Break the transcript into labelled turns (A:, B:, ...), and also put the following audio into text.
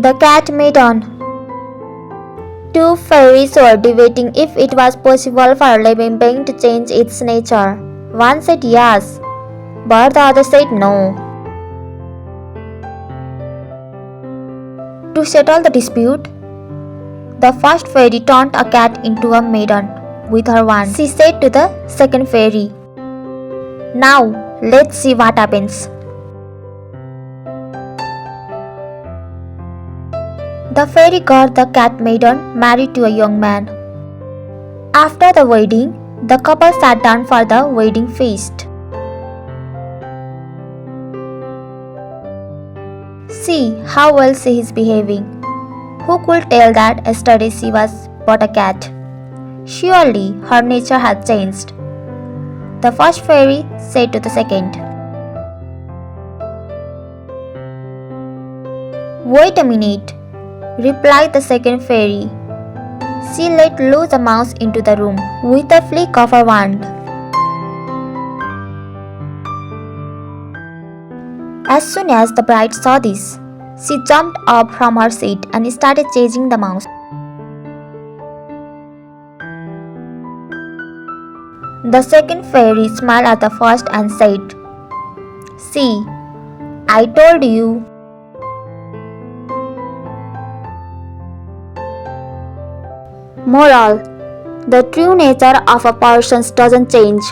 A: The cat maiden. Two fairies were debating if it was possible for a living being to change its nature. One said yes, but the other said no. To settle the dispute, the first fairy turned a cat into a maiden with her wand. She said to the second fairy, "Now, let's see what happens." The fairy got the cat maiden married to a young man. After the wedding, the couple sat down for the wedding feast. "See how well she is behaving. Who could tell that yesterday she was but a cat? Surely her nature has changed," the first fairy said to the second. "Wait a minute," replied the second fairy. She let loose a mouse into the room with a flick of her wand. As soon as the bride saw this, she jumped up from her seat and started chasing the mouse. The second fairy smiled at the first and said, "See, I told you." Moral: the true nature of a person doesn't change.